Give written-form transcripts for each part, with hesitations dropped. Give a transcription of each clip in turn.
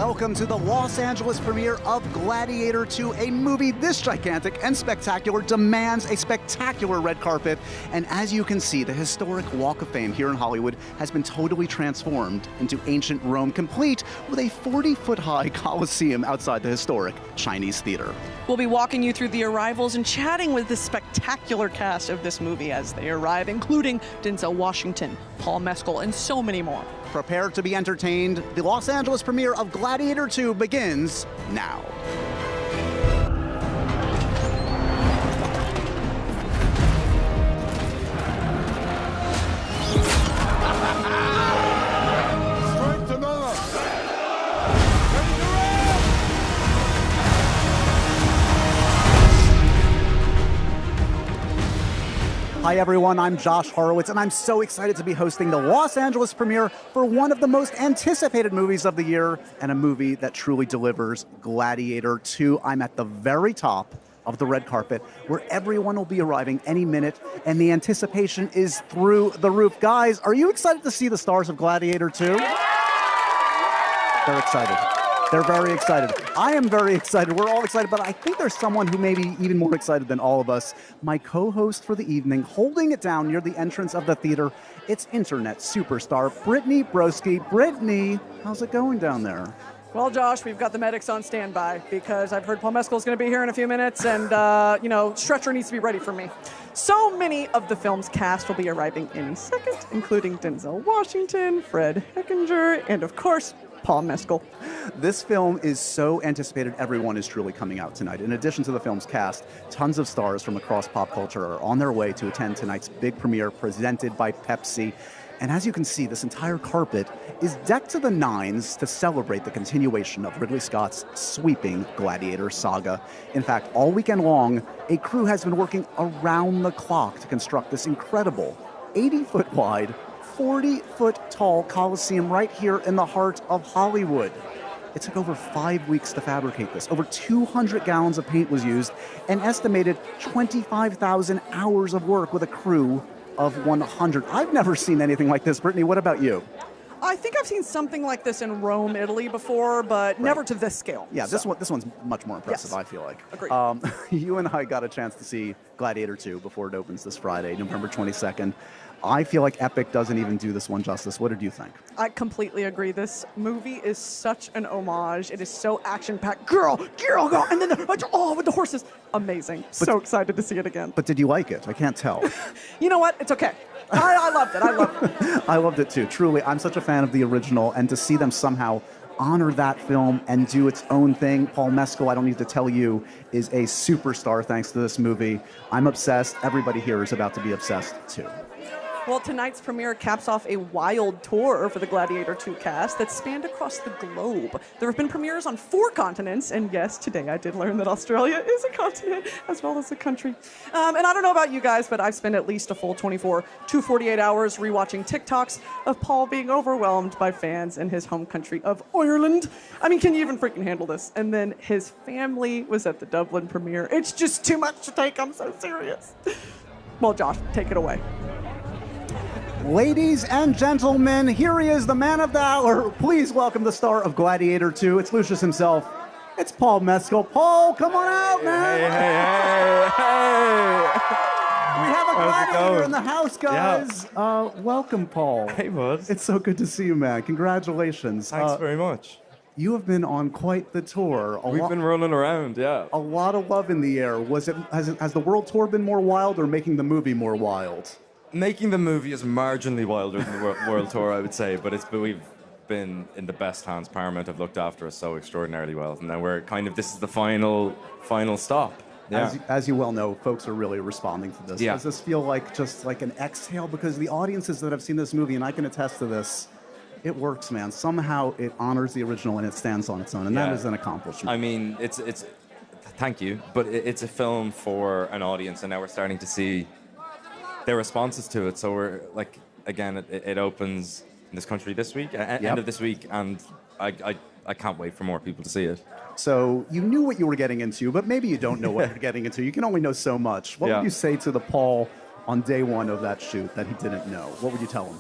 Welcome to the Los Angeles premiere of Gladiator 2, a movie this gigantic and spectacular demands a spectacular red carpet. And as you can see, the historic Walk of Fame here in Hollywood has been totally transformed into ancient Rome, complete with a 40-foot-high Colosseum outside the historic Chinese theater. We'll be walking you through the arrivals and chatting with the spectacular cast of this movie as they arrive, including Denzel Washington, Paul Mescal, and so many more. Prepare to be entertained. The Los Angeles premiere of Gladiator 2 begins now. Hi everyone, I'm Josh Horowitz, and I'm so excited to be hosting the Los Angeles premiere for one of the most anticipated movies of the year, and a movie that truly delivers, Gladiator 2. I'm at the very top of the red carpet, where everyone will be arriving any minute, and the anticipation is through the roof. Guys, are you excited to see the stars of Gladiator 2? They're excited. They're very excited. I am very excited. We're all excited, but I think there's someone who may be even more excited than all of us. My co-host for the evening, holding it down near the entrance of the theater, it's internet superstar Brittany Broski. Brittany, how's it going down there? Well, Josh, we've got the medics on standby because I've heard Paul Mescal is going to be here in a few minutes, and, stretcher needs to be ready for me. So many of the film's cast will be arriving any second, including Denzel Washington, Fred Hechinger, and, of course, Paul Mescal. This film is so anticipated, everyone is truly coming out tonight. In addition to the film's cast, tons of stars from across pop culture are on their way to attend tonight's big premiere presented by Pepsi. And as you can see, this entire carpet is decked to the nines to celebrate the continuation of Ridley Scott's sweeping Gladiator saga. In fact, all weekend long, a crew has been working around the clock to construct this incredible 80-foot wide, 40-foot-tall Coliseum right here in the heart of Hollywood. It took over 5 weeks to fabricate this. Over 200 gallons of paint was used, an estimated 25,000 hours of work with a crew of 100. I've never seen anything like this. Brittany, what about you? I think I've seen something like this in Rome, Italy before, but never to this scale. Yeah, this one's much more impressive, yes. I feel like. Agreed. You and I got a chance to see Gladiator 2 before it opens this Friday, November 22nd. I feel like Epic doesn't even do this one justice. What did you think? I completely agree. This movie is such an homage. It is so action-packed. Girl, and then with the horses. Amazing. So excited to see it again. But did you like it? I can't tell. You know what? It's okay. I loved it. I loved it too. Truly, I'm such a fan of the original, and to see them somehow honor that film and do its own thing. Paul Mescal, I don't need to tell you, is a superstar thanks to this movie. I'm obsessed. Everybody here is about to be obsessed too. Well, tonight's premiere caps off a wild tour for the Gladiator 2 cast that spanned across the globe. There have been premieres on 4 continents, and yes, today I did learn that Australia is a continent as well as a country. And I don't know about you guys, but I've spent at least a full 24 to 48 hours rewatching TikToks of Paul being overwhelmed by fans in his home country of Ireland. I mean, can you even freaking handle this? And then his family was at the Dublin premiere. It's just too much to take. I'm so serious. Well, Josh, take it away. Ladies and gentlemen, here he is, the man of the hour. Please welcome the star of Gladiator 2. It's Lucius himself. It's Paul Mescal. Paul, come on out, man. Hey. We have a Gladiator in the house, guys. Yeah. Welcome, Paul. Hey, bud. It's so good to see you, man. Congratulations. Thanks very much. You have been on quite the tour. We've been running around, yeah. A lot of love in the air. Has the world tour been more wild or making the movie more wild? Making the movie is marginally wilder than the world tour, I would say, but we've been in the best hands. Paramount have looked after us so extraordinarily well, and now this is the final stop. Yeah. As you well know, folks are really responding to this. Yeah. Does this feel like just like an exhale? Because the audiences that have seen this movie, and I can attest to this, it works, man. Somehow it honors the original and it stands on its own, and that is an accomplishment. I mean, it's thank you, but it's a film for an audience, and now we're starting to see their responses to it. So we're like, again, it opens in this country this week, end of this week, and I can't wait for more people to see it. So you knew what you were getting into, but maybe you don't know what you're getting into. You can only know so much. What would you say to the Paul on day one of that shoot that he didn't know? What would you tell him?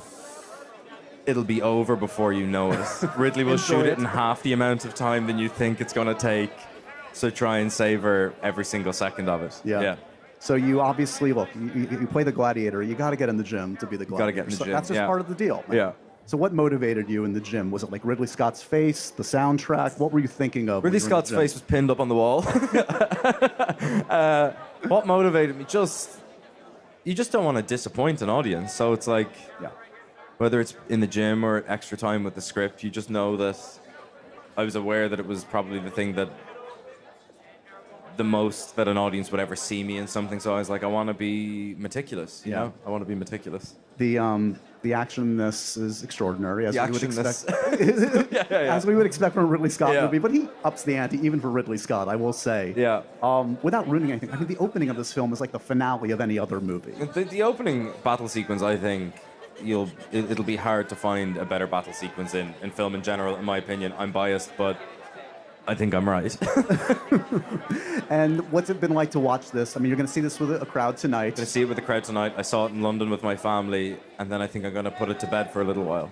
it'll be over before you know it. Ridley will shoot it in half the amount of time than you think it's going to take. So try and savor every single second of it. Yeah. So you obviously, look, you play the Gladiator. You got to get in the gym to be the Gladiator. Got to get in the gym. That's just part of the deal. Man. Yeah. So what motivated you in the gym? Was it like Ridley Scott's face, the soundtrack? What were you thinking of? Ridley Scott's face was pinned up on the wall. What motivated me? You just don't want to disappoint an audience. So it's like, whether it's in the gym or extra time with the script, you just know that I was aware that it was probably the thing that the most that an audience would ever see me in something. So I was like, I want to be meticulous. You know? I want to be meticulous. The action in this is extraordinary, as we would expect. Yeah. As we would expect from a Ridley Scott movie, but he ups the ante even for Ridley Scott, I will say. Yeah. Without ruining anything, I mean, the opening of this film is like the finale of any other movie. The opening battle sequence, I think, it'll be hard to find a better battle sequence in film in general, in my opinion. I'm biased, but I think I'm right. And what's it been like to watch this? I mean, you're going to see this with a crowd tonight. I'm going to see it with the crowd tonight. I saw it in London with my family, and then I think I'm going to put it to bed for a little while.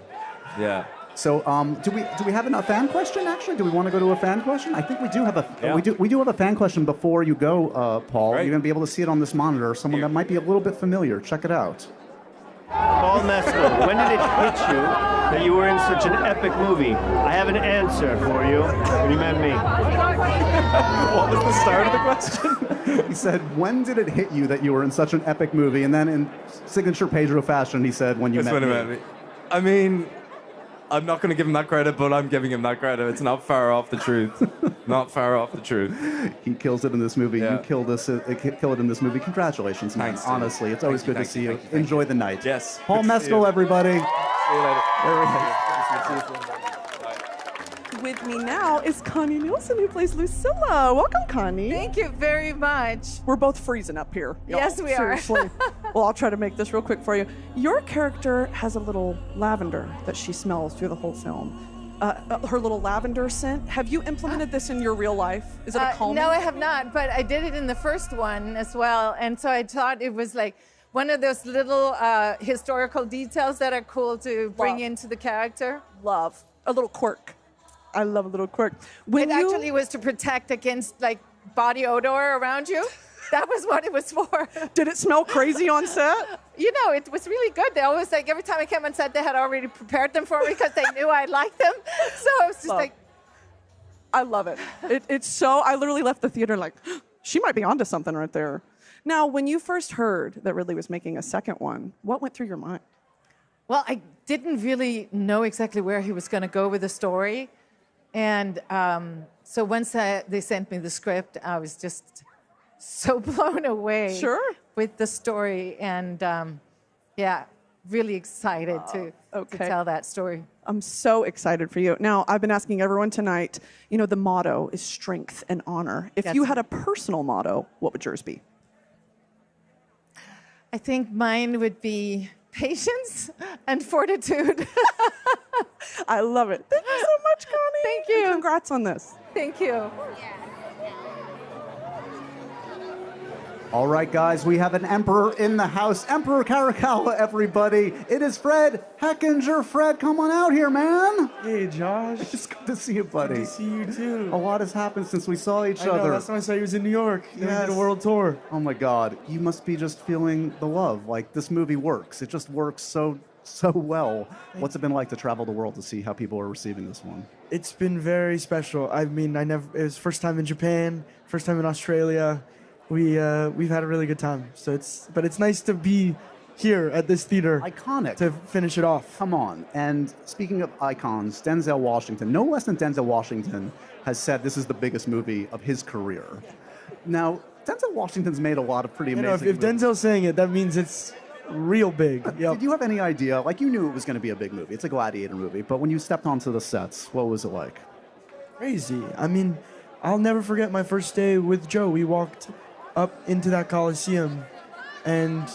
Yeah. So, do we have a fan question? Actually, do we want to go to a fan question? I think we do have we do have a fan question before you go, Paul. Right. You're going to be able to see it on this monitor. Someone that might be a little bit familiar. Check it out. Paul Mescal, when did it hit you that you were in such an epic movie? I have an answer for you. Remember me. What was the start of the question? He said, when did it hit you that you were in such an epic movie? And then in signature Pedro fashion, he said, when you met me. I mean, I'm not going to give him that credit, but I'm giving him that credit. It's not far off the truth. Not far off the truth. He kills it in this movie. Yeah. You kill it in this movie. Congratulations, man. Thanks, honestly. It's always good to see you. Thank Enjoy the night. Yes. Paul Good to see Mescal, you. everybody. See you later. There we go. With me now is Connie Nielsen, who plays Lucilla. Welcome, Connie. Thank you very much. We're both freezing up here. Y'all. Yes, we are. Seriously. Well, I'll try to make this real quick for you. Your character has a little lavender that she smells through the whole film. Her little lavender scent. Have you implemented this in your real life? Is it a calming? No, I have not, but I did it in the first one as well. And so I thought it was like one of those little historical details that are cool to bring into the character. Love. A little quirk. I love a little quirk. It actually was to protect against like body odor around you. That was what it was for. Did it smell crazy on set? You know, it was really good. They always like every time I came on set, they had already prepared them for me because they knew I liked them. So I was just like, I love it. It's so. I literally left the theater like, she might be onto something right there. Now, when you first heard that Ridley was making a second one, what went through your mind? well, I didn't really know exactly where he was going to go with the story. And so once they sent me the script, I was just so blown away with the story. And yeah, really excited to tell that story. I'm so excited for you. Now, I've been asking everyone tonight, you know, the motto is strength and honor. If you had a personal motto, what would yours be? I think mine would be patience and fortitude. I love it. Thank you so much, Connie. Thank you. And congrats on this. Thank you. All right, guys, we have an emperor in the house. Emperor Caracalla, everybody. It is Fred Heckinger. Fred, come on out here, man. Hey, Josh. It's good to see you, buddy. Good to see you, too. A lot has happened since we saw each I know, other. last time I saw you was in New York. Then we Yes. did a world tour. Oh, my God. You must be just feeling the love. Like, this movie works. It just works so well. What's it been like to travel the world to see how people are receiving this one? It's been very special. I mean, it was first time in Japan, first time in Australia. We've had a really good time. But it's nice to be here at this theater. Iconic. To finish it off. Come on. And speaking of icons, Denzel Washington, no less than Denzel Washington has said this is the biggest movie of his career. Now, Denzel Washington's made a lot of pretty amazing if Denzel's saying it, that means it's real big. Yep. Did you have any idea? Like, you knew it was going to be a big movie. It's a Gladiator movie. But when you stepped onto the sets, what was it like? Crazy. I mean, I'll never forget my first day with Joe. We walked up into that Coliseum and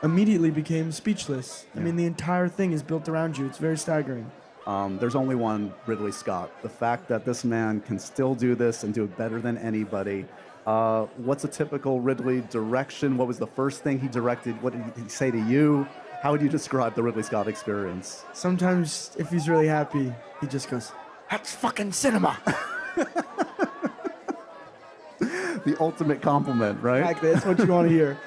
immediately became speechless. I mean, the entire thing is built around you. It's very staggering. There's only one Ridley Scott. The fact that this man can still do this and do it better than anybody. What's a typical Ridley direction? What was the first thing he directed? What did he say to you? How would you describe the Ridley Scott experience? Sometimes, if he's really happy, he just goes, "That's fucking cinema." The ultimate compliment, right? Exactly. That's what you want to hear.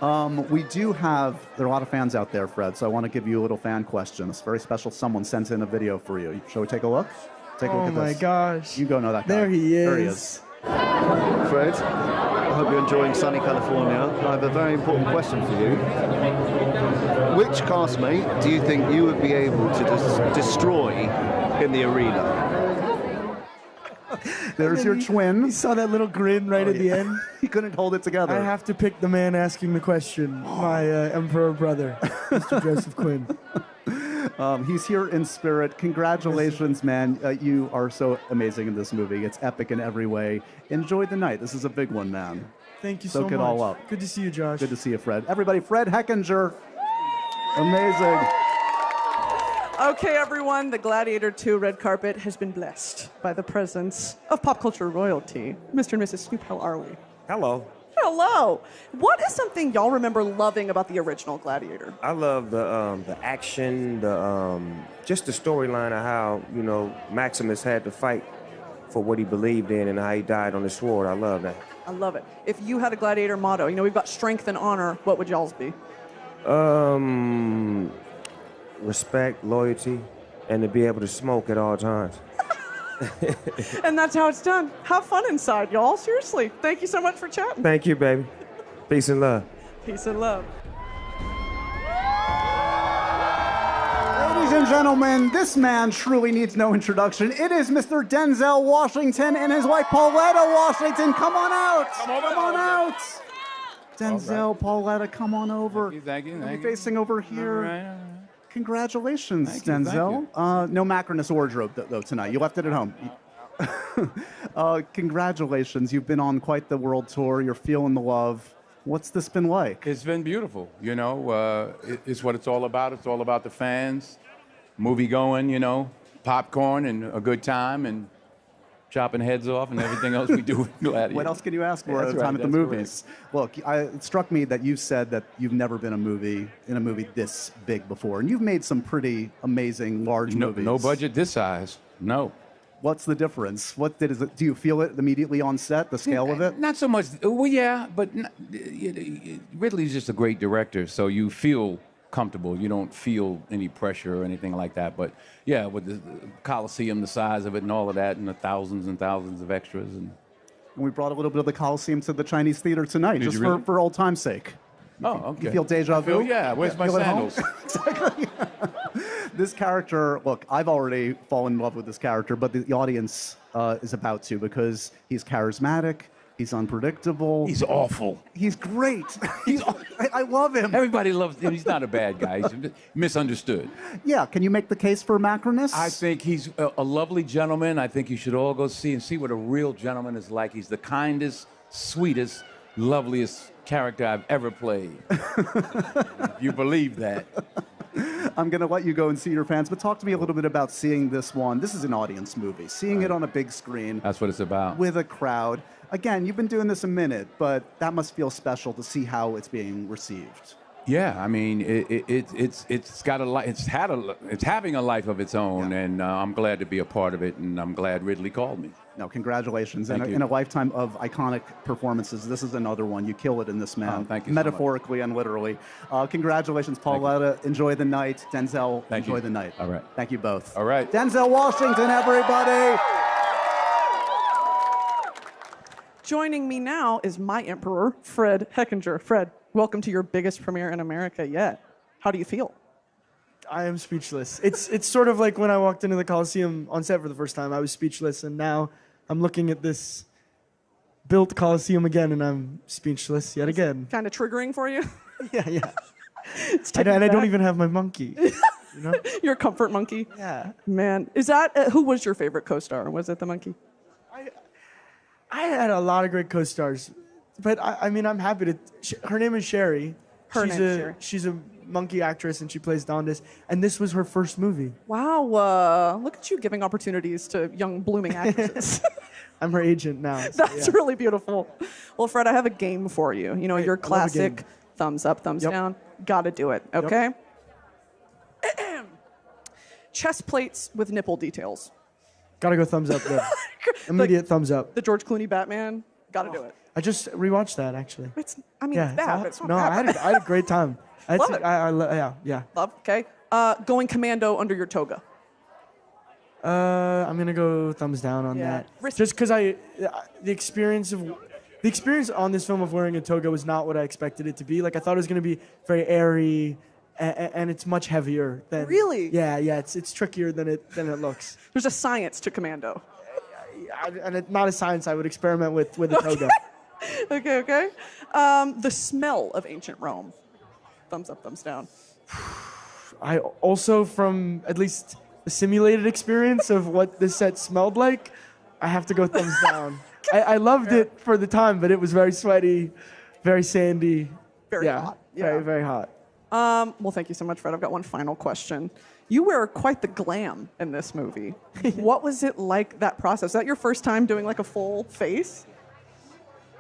There are a lot of fans out there, Fred, so I want to give you a little fan question. It's very special. Someone sent in a video for you. Shall we take a look? Take a look at this. Oh my gosh. You go know that guy. There he is. There he is. Fred, I hope you're enjoying sunny California. I have a very important question for you. Which castmate do you think you would be able to destroy in the arena? There's your twin. You saw that little grin right at the end? He couldn't hold it together. I have to pick the man asking the question, my emperor brother, Mr. Joseph Quinn. He's here in spirit. Congratulations, man. You are so amazing in this movie. It's epic in every way. Enjoy the night. This is a big one, man. Thank you so much. Soak it all up. Good to see you, Josh. Good to see you, Fred. Everybody, Fred Heckinger. Amazing. Okay, everyone, the Gladiator 2 red carpet has been blessed by the presence of pop culture royalty. Mr. and Mrs. Snoop, how are we? Hello. Hello. What is something y'all remember loving about the original Gladiator? I love the action, just the storyline of how, Maximus had to fight for what he believed in and how he died on the sword. I love that. I love it. If you had a Gladiator motto, we've got strength and honor, what would y'all's be? Respect, loyalty, and to be able to smoke at all times. And that's how it's done. Have fun inside, y'all. Seriously. Thank you so much for chatting. Thank you, baby. Peace and love. Peace and love. Ladies and gentlemen, this man truly needs no introduction. It is Mr. Denzel Washington and his wife Pauletta Washington. Come on out. Come on out. Denzel, Pauletta, come on over. Thank you. You're facing over here. All right. Congratulations, Thank you, Denzel. thank No Macronus wardrobe, though, tonight. You left it at home. Congratulations. You've been on quite the world tour. You're feeling the love. What's this been like? It's been beautiful. It's what it's all about. It's all about the fans, movie going, popcorn and a good time and chopping heads off and everything else we do with Gladiator. What else can you ask for That's at a right, time at the that's movies? Look, it struck me that you said that you've never been in a movie this big before, and you've made some pretty amazing large movies. No budget this size. No. What's the difference? Do you feel it immediately on set, the scale of it? Not so much. Well, yeah, but Ridley's just a great director, so you feel comfortable. You don't feel any pressure or anything like that. But yeah, with the Coliseum, the size of it and all of that, and the thousands and thousands of extras. And we brought a little bit of the Coliseum to the Chinese theater tonight, Did just you really? for old time's sake. Oh, okay. You feel deja vu? Yeah, where's my Feel at home? sandals? Exactly. This character, look, I've already fallen in love with this character, but the audience is about to, because he's charismatic, he's unpredictable. He's awful. He's great. I love him. Everybody loves him. He's not a bad guy. He's misunderstood. Yeah, can you make the case for Macronus? I think he's a lovely gentleman. I think you should all go see what a real gentleman is like. He's the kindest, sweetest, loveliest character I've ever played. If you believe that. I'm going to let you go and see your fans, but talk to me a little bit about seeing this one. This is an audience movie. Seeing it on a big screen. That's what it's about. With a crowd. Again, you've been doing this a minute, but that must feel special to see how it's being received. Yeah, I mean, it's got a it's having a life of its own, Yeah. and I'm glad to be a part of it, and I'm glad Ridley called me. No, congratulations. Thank you. In a lifetime of iconic performances, this is another one. You kill it in this, man. Oh, thank you so Metaphorically and literally. Congratulations, Pauletta. Enjoy the night. Denzel, Thank enjoy you. the night. All right. Thank you both. All right. Denzel Washington, everybody. Joining me now is my emperor, Fred Heckinger. Fred, welcome to your biggest premiere in America yet. How do you feel? I am speechless. It's sort of like when I walked into the Coliseum on set for the first time. I was speechless, and now I'm looking at this built Coliseum again, and I'm speechless yet again. Kind of triggering for you? Yeah. It's And taking I don't back even have my monkey. your comfort monkey. Yeah. Man, is that who was your favorite co-star? Was it the monkey? I had a lot of great co-stars, but I mean, I'm happy to. Her name is Sherry. She's a monkey actress, and she plays Dondas. And this was her first movie. Wow, look at you giving opportunities to young blooming actresses. I'm her agent now. So, That's yeah. really beautiful. Well, Fred, I have a game for you. Your I love a classic game. thumbs up, thumbs Yep. down. Got to do it, okay? chest plates with nipple details. Gotta go thumbs up there. Immediate thumbs up. The George Clooney Batman. Gotta do it. I just rewatched that actually. It's bad, but it's not no, bad. I had a great time. Love it. Yeah. Love, okay. Going commando under your toga. I'm gonna go thumbs down on that. Just because the experience on this film of wearing a toga was not what I expected it to be. Like I thought it was gonna be very airy, and it's much heavier than. Really? Yeah. It's trickier than it looks. There's a science to commando. And it's not a science I would experiment with a toga. Okay. The smell of ancient Rome. Thumbs up, thumbs down. I also, from at least the simulated experience of what this set smelled like, I have to go thumbs down. I loved it for the time, but it was very sweaty, very sandy. Very hot. Yeah. Very, very hot. Well, thank you so much, Fred. I've got one final question. You wear quite the glam in this movie. What was it like, that process? Is that your first time doing like a full face?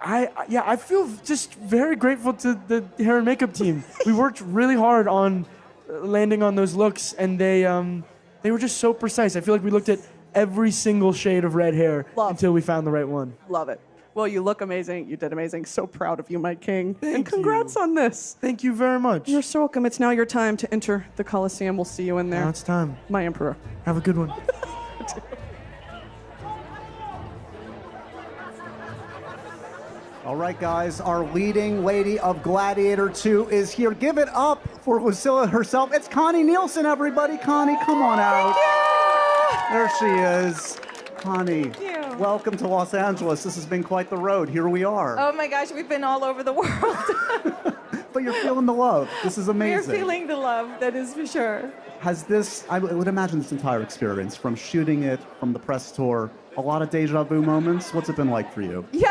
I feel just very grateful to the hair and makeup team. We worked really hard on landing on those looks, and they were just so precise. I feel like we looked at every single shade of red hair until we found the right one. Love it. Well, you look amazing. You did amazing. So proud of you, Mike King. Thank congrats on this. Thank you very much. You're so welcome. It's now your time to enter the Coliseum. We'll see you in there. Now it's time. My Emperor. Have a good one. All right, guys, our leading lady of Gladiator 2 is here. Give it up for Lucilla herself. It's Connie Nielsen, everybody. Connie, come on out. There she is. Connie, welcome to Los Angeles. This has been quite the road. Here we are. Oh my gosh, we've been all over the world. But you're feeling the love. This is amazing. We're feeling the love, that is for sure. Has this, I would imagine this entire experience, from shooting it, from the press tour, a lot of deja vu moments? What's it been like for you? Yeah,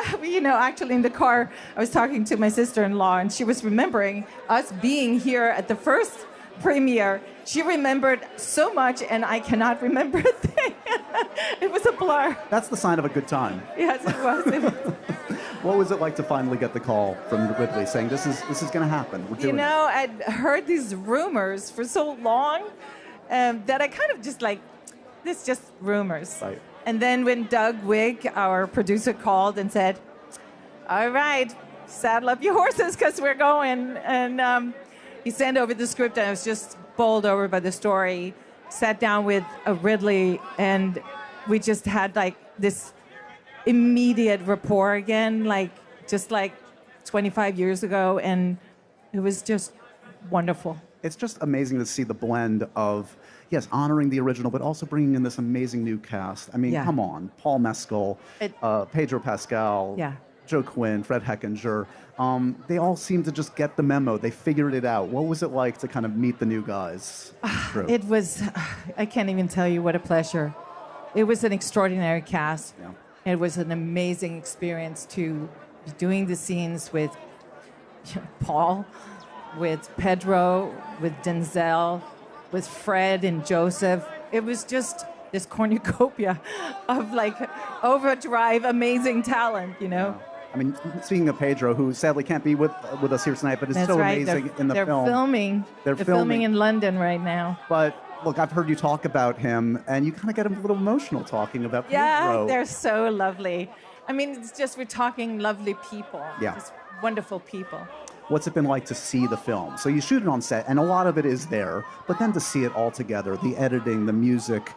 actually in the car, I was talking to my sister-in-law, and she was remembering us being here at the first premiere. She remembered so much, and I cannot remember a thing. It was a blur. That's the sign of a good time. Yes, it was. What was it like to finally get the call from Ridley saying, this is going to happen? We're doing it. I'd heard these rumors for so long that I kind of just like, this just rumors. Right. And then when Doug Wig, our producer, called and said, all right, saddle up your horses because we're going. And he sent over the script, and I was just bowled over by the story. Sat down with Ridley, and we just had like this immediate rapport again, just like 25 years ago. And it was just wonderful. It's just amazing to see the blend of, yes, honoring the original, but also bringing in this amazing new cast. I mean, come on. Paul Mescal, Pedro Pascal, Joe Quinn, Fred Heckinger. They all seem to just get the memo. They figured it out. What was it like to kind of meet the new guys? It was, I can't even tell you what a pleasure. It was an extraordinary cast. Yeah. It was an amazing experience to be doing the scenes with Paul, with Pedro, with Denzel, with Fred and Joseph. It was just this cornucopia of like overdrive, amazing talent, Yeah. I mean, speaking of Pedro, who sadly can't be with us here tonight, but is so amazing in the film. They're filming in London right now. But look, I've heard you talk about him, and you kind of get a little emotional talking about Pedro. Yeah, they're so lovely. I mean, it's just we're talking lovely people. Yeah. Just wonderful people. What's it been like to see the film? So you shoot it on set, and a lot of it is there, but then to see it all together, the editing, the music,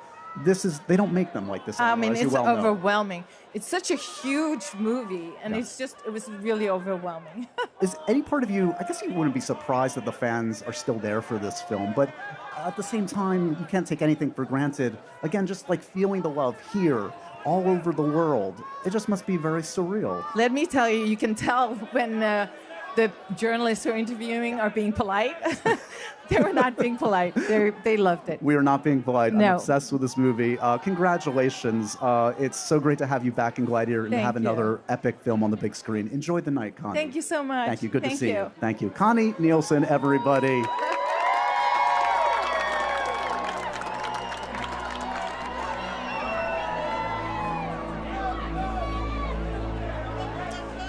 they don't make them like this anymore, I mean, as you it's well know. overwhelming. It's such a huge movie, and it was really overwhelming. Is any part of you, I guess you wouldn't be surprised that the fans are still there for this film, but at the same time, you can't take anything for granted. Again, just like feeling the love here, all over the world, it just must be very surreal. Let me tell you, you can tell when the journalists who are interviewing are being polite. They were not being polite. They loved it. We are not being polite. No. I'm obsessed with this movie. Congratulations. It's so great to have you back in Gladiator and Thank have you. another epic film on the big screen. Enjoy the night, Connie. Thank you so much. Thank you. Good to Thank see you. you. Thank you. Connie Nielsen, everybody.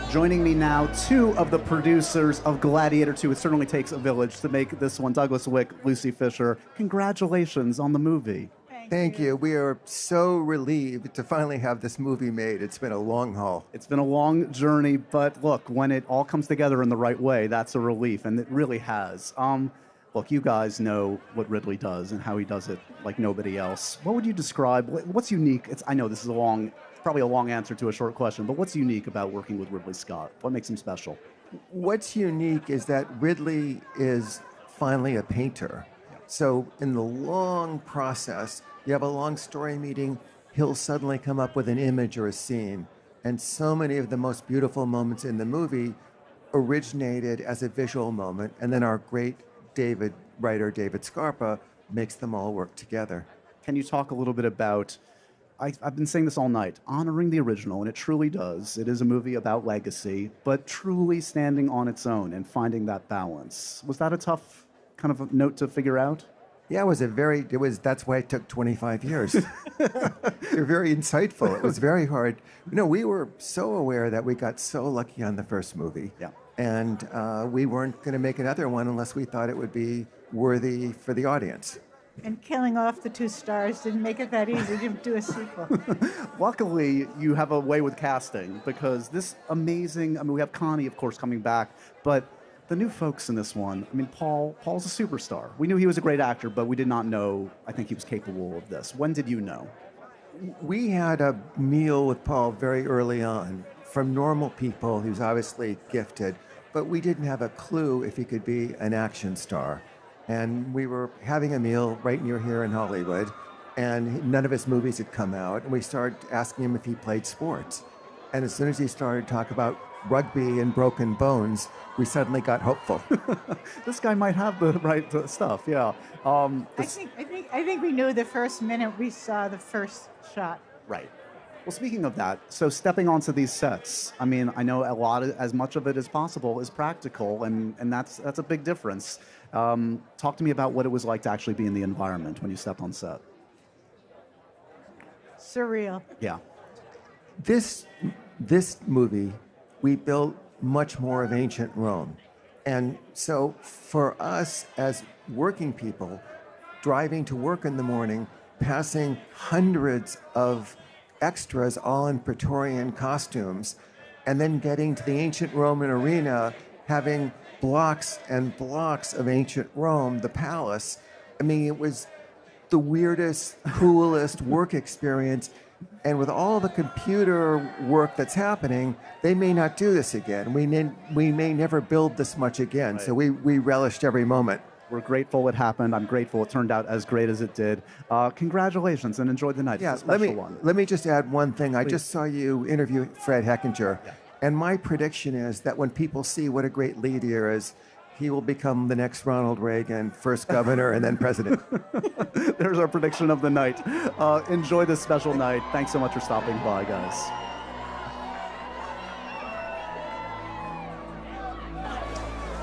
Joining me now, two of the producers of Gladiator 2. It certainly takes a village to make this one. Douglas Wick, Lucy Fisher. Congratulations on the movie. Thank you. We are so relieved to finally have this movie made. It's been a long haul. It's been a long journey, but look, when it all comes together in the right way, that's a relief, and it really has. Look, you guys know what Ridley does and how he does it like nobody else. What would you describe? What's unique? I know this is probably a long answer to a short question, but what's unique about working with Ridley Scott? What makes him special? What's unique is that Ridley is finally a painter. So in the long process, you have a long story meeting, he'll suddenly come up with an image or a scene. And so many of the most beautiful moments in the movie originated as a visual moment, and then our great writer David Scarpa makes them all work together. Can you talk a little bit about, I've been saying this all night, honoring the original, and it truly does. It is a movie about legacy, but truly standing on its own and finding that balance. Was that a tough kind of a note to figure out? Yeah, that's why it took 25 years. You're very insightful. It was very hard. We were so aware that we got so lucky on the first movie. Yeah. And we weren't going to make another one unless we thought it would be worthy for the audience. And killing off the two stars didn't make it that easy to do a sequel. Luckily, you have a way with casting, because this amazing, we have Connie, of course, coming back, but the new folks in this one, Paul's a superstar. We knew he was a great actor, but we did not know, I think he was capable of this. When did you know? We had a meal with Paul very early on. From normal people, he was obviously gifted, but we didn't have a clue if he could be an action star. And we were having a meal right near here in Hollywood, and none of his movies had come out, and we started asking him if he played sports. And as soon as he started to talk about rugby and broken bones, we suddenly got hopeful. This guy might have the right stuff, yeah. I think we knew the first minute we saw the first shot. Right. Well, speaking of that, so stepping onto these sets, I know as much of it as possible is practical, and that's a big difference. Talk to me about what it was like to actually be in the environment when you stepped on set. Surreal. Yeah. This movie, we built much more of ancient Rome. And so for us as working people, driving to work in the morning, passing hundreds of extras all in Praetorian costumes, and then getting to the ancient Roman arena, having blocks and blocks of ancient Rome, the palace. It was the weirdest, coolest work experience. And with all the computer work that's happening, they may not do this again. We may never build this much again. Right. So we relished every moment. We're grateful it happened. I'm grateful it turned out as great as it did. Congratulations, and enjoy the night. Yeah, it's a special one. Let me just add one thing. Please. I just saw you interview Fred Heckinger. Yeah. And my prediction is that when people see what a great lead he is, he will become the next Ronald Reagan, first governor and then president. There's our prediction of the night. Enjoy this special night. Thanks so much for stopping by, guys.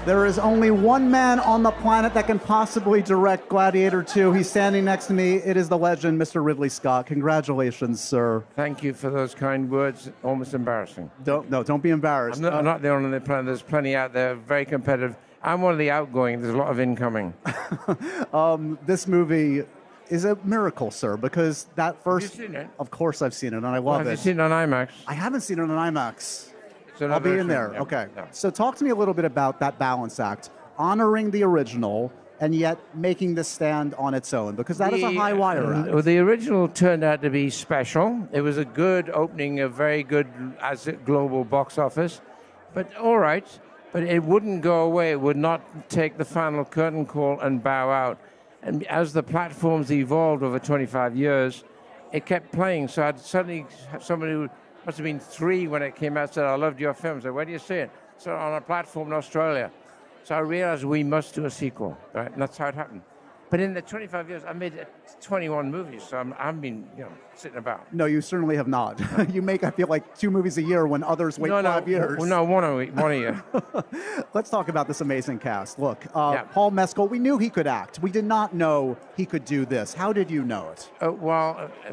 There is only one man on the planet that can possibly direct Gladiator 2. He's standing next to me. It is the legend, Mr. Ridley Scott. Congratulations, sir. Thank you for those kind words. Almost embarrassing. Don't be embarrassed. I'm not the only on the planet. There's plenty out there, very competitive. I'm one of the outgoing. There's a lot of incoming. This movie is a miracle, sir, because that first... Have you seen it? Of course I've seen it, and I love it. Have you seen it on IMAX? I haven't seen it on IMAX. I'll be in there. Yeah. Okay. Yeah. So talk to me a little bit about that balance act, honoring the original and yet making this stand on its own, because that is a high wire act. Well, the original turned out to be special. It was a good opening, a very good as a global box office, but all right. But it wouldn't go away. It would not take the final curtain call and bow out. And as the platforms evolved over 25 years, it kept playing. So I'd suddenly have somebody who must have been 3 when it came out, said, I loved your film. I said, where do you see it? So on a platform in Australia. So I realized we must do a sequel, right? And that's how it happened. But in the 25 years, I made 21 movies, so I haven't been, sitting about. No, you certainly have not. You make, I feel like, 2 movies a year when others wait 5 years. No, one a year. Let's talk about this amazing cast. Look, Paul Mescal, we knew he could act. We did not know he could do this. How did you know it?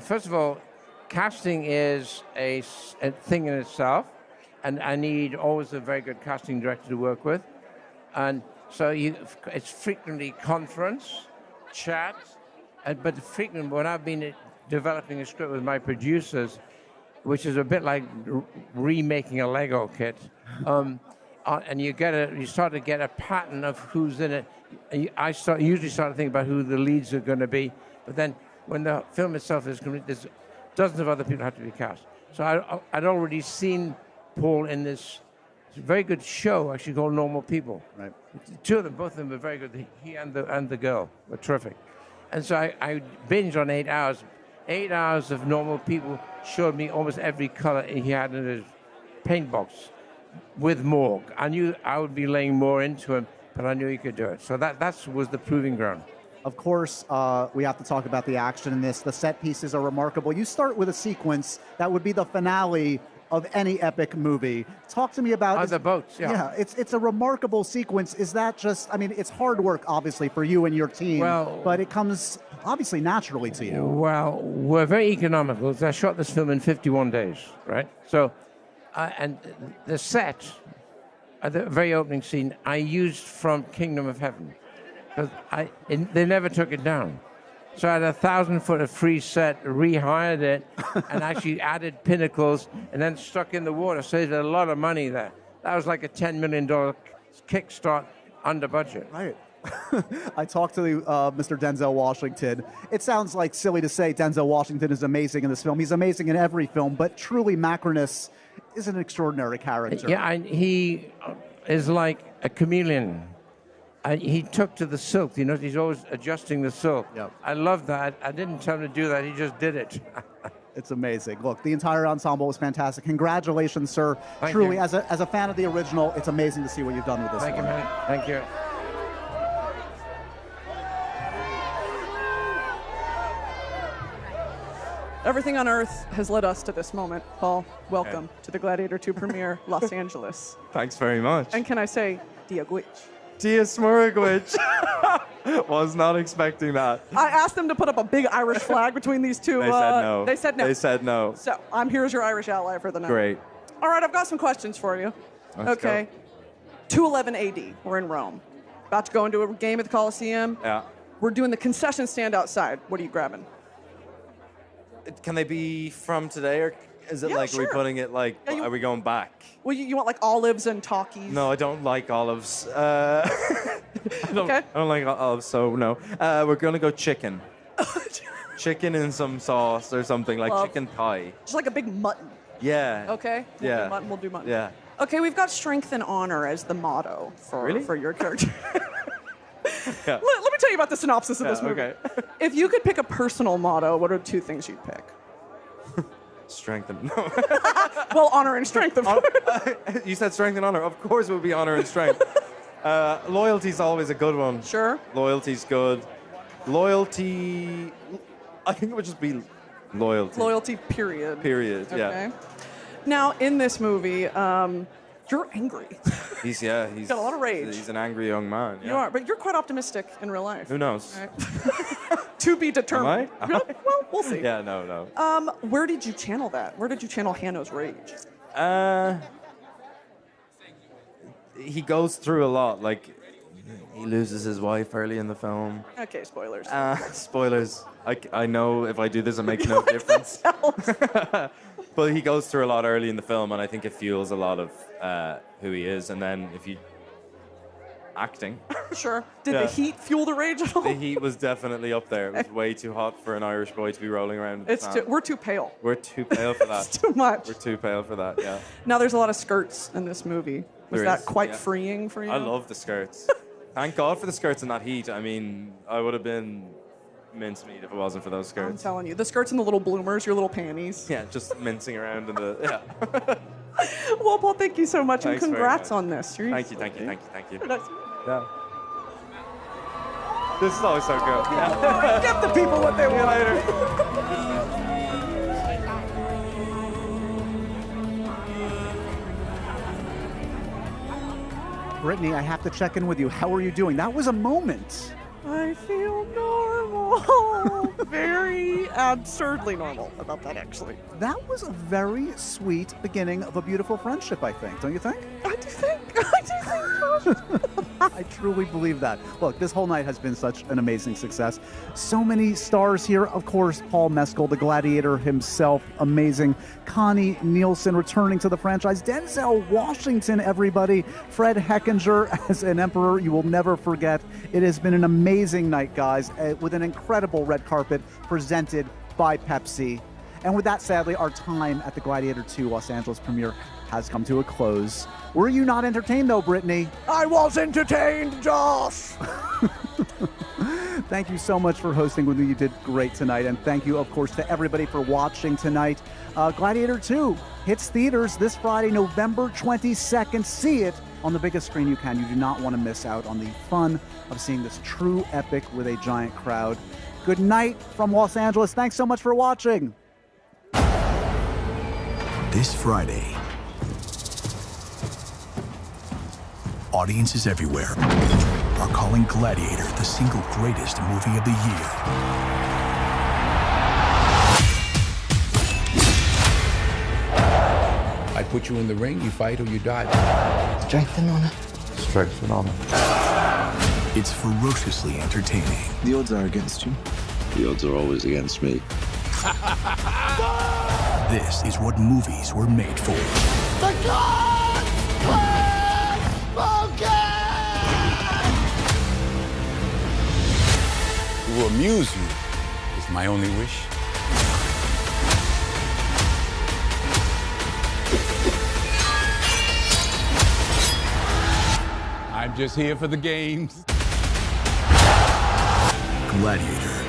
First of all, casting is a thing in itself. and I need always a very good casting director to work with. And so it's frequently conference, chat, but frequently when I've been developing a script with my producers, which is a bit like remaking a Lego kit, and you start to get a pattern of who's in it. And usually start to think about who the leads are going to be, but then when the film itself is complete, there's dozens of other people have to be cast. So I'd already seen Paul in this very good show, actually called Normal People. Right. Two of them, both of them were very good. He and the girl were terrific. And so I binged on 8 hours. 8 hours of Normal People showed me almost every color he had in his paint box with more. I knew I would be laying more into him, but I knew he could do it. So that was the proving ground. Of course, we have to talk about the action in this. The set pieces are remarkable. You start with a sequence that would be the finale of any epic movie. Talk to me about the boats. Yeah, it's a remarkable sequence. Is that just? I mean, it's hard work, obviously, for you and your team. But it comes obviously naturally to you. Well, we're very economical. I shot this film in 51 days, right? So, and the set, at the very opening scene, I used from Kingdom of Heaven. Because they never took it down. So I had 1,000 foot of free set, rehired it, and actually added pinnacles, and then stuck in the water. Saved a lot of money there. That was like a $10 million kickstart under budget. Right. I talked to Mr. Denzel Washington. It sounds like silly to say Denzel Washington is amazing in this film. He's amazing in every film, but truly Macronus is an extraordinary character. Yeah, he is like a chameleon. He took to the silk, he's always adjusting the silk. Yep. I love that. I didn't tell him to do that, he just did it. It's amazing. Look, the entire ensemble was fantastic. Congratulations, sir. Thank Truly, you. as a fan of the original, it's amazing to see what you've done with this Thank you, one. man. Thank you. Everything on Earth has led us to this moment. Paul, welcome to the Gladiator 2 premiere, Los Angeles. Thanks very much. And can I say, Dia Gwitch? Dia Smurgwich. Was not expecting that. I asked them to put up a big Irish flag between these two. They said no. They said no. They said no. So I'm here as your Irish ally for the night. Great. All right, I've got some questions for you. Let's okay. 211 AD, we're in Rome. About to go into a game at the Coliseum. Yeah. We're doing the concession stand outside. What are you grabbing? Can they be from today, or is it Yeah, like sure. are we putting it like? Yeah, Are we going back? Well, you want like olives and Takis? No, I don't like olives. I Okay. don't like olives, so no. We're gonna go chicken. Chicken in some sauce or something like Love. chicken thigh. Just like a big mutton. Yeah. Okay. We'll Yeah. do mutton. We'll do mutton. Yeah. Okay, we've got strength and honor as the motto for your character. Yeah. Let me tell you about the synopsis of Yeah, this movie. okay. If you could pick a personal motto, what are 2 things you'd pick? Strength and no. Well, honor and strength, of course. You said strength and honor. Of course, it would be honor and strength. Loyalty's always a good one. Sure. Loyalty's good. Loyalty. I think it would just be loyalty. Loyalty, period. Period. Okay. Yeah. Now, in this movie, you're angry. He's got a lot of rage. He's an angry young man. Yeah. You are, but you're quite optimistic in real life. Who knows? All right. To be determined. Am I? Well, we'll see. Yeah. No. Where did you channel that? Where did you channel Hanno's rage? He goes through a lot. Like, he loses his wife early in the film. Okay, spoilers. Spoilers. I know if I do this, it makes no difference. But he goes through a lot early in the film, and I think it fuels a lot of who he is. And then if you acting, Sure. Did Yeah. the heat fuel the rage at all? the heat was definitely up there. It was way too hot for an Irish boy to be rolling around. In the sand. We're too pale. We're too pale for that. It's too much. We're too pale for that. Yeah. Now there's a lot of skirts in this movie. Was There that is, quite yeah. freeing for you? I love the skirts. Thank God for the skirts in that heat. I mean, I would have been mincemeat if it wasn't for those I'm skirts. telling you, the skirts and the little bloomers, your little panties. Yeah, just mincing around in the. Yeah. Well, Paul, thank you so much, Thanks and very congrats much. on this. Thank you. Thank you. Nice. Yeah. This is always so good. Give the people what they See you want. later. Brittany, I have to check in with you. How are you doing? That was a moment. I feel normal. very absurdly normal about that, actually. That was a very sweet beginning of a beautiful friendship, I think. Don't you think? I do think. I truly believe that. Look, this whole night has been such an amazing success. So many stars here. Of course, Paul Mescal, the Gladiator himself, amazing. Connie Nielsen returning to the franchise. Denzel Washington, everybody. Fred Heckinger as an emperor you will never forget. It has been an amazing night, guys, with an incredible red carpet presented by Pepsi. And with that, sadly, our time at the Gladiator 2 Los Angeles premiere has come to a close. Were you not entertained, though, Brittany? I was entertained, Josh! Thank you so much for hosting with me. You did great tonight. And thank you, of course, to everybody for watching tonight. Gladiator 2 hits theaters this Friday, November 22nd. See it on the biggest screen you can. You do not want to miss out on the fun of seeing this true epic with a giant crowd. Good night from Los Angeles. Thanks so much for watching. This Friday, audiences everywhere are calling Gladiator the single greatest movie of the year. I put you in the ring, you fight or you die. Strength and honor. Strength and honor. It's ferociously entertaining. The odds are against you. The odds are always against me. This is what movies were made for. The gods have spoken! To amuse you is my only wish. I'm just here for the games. Gladiator.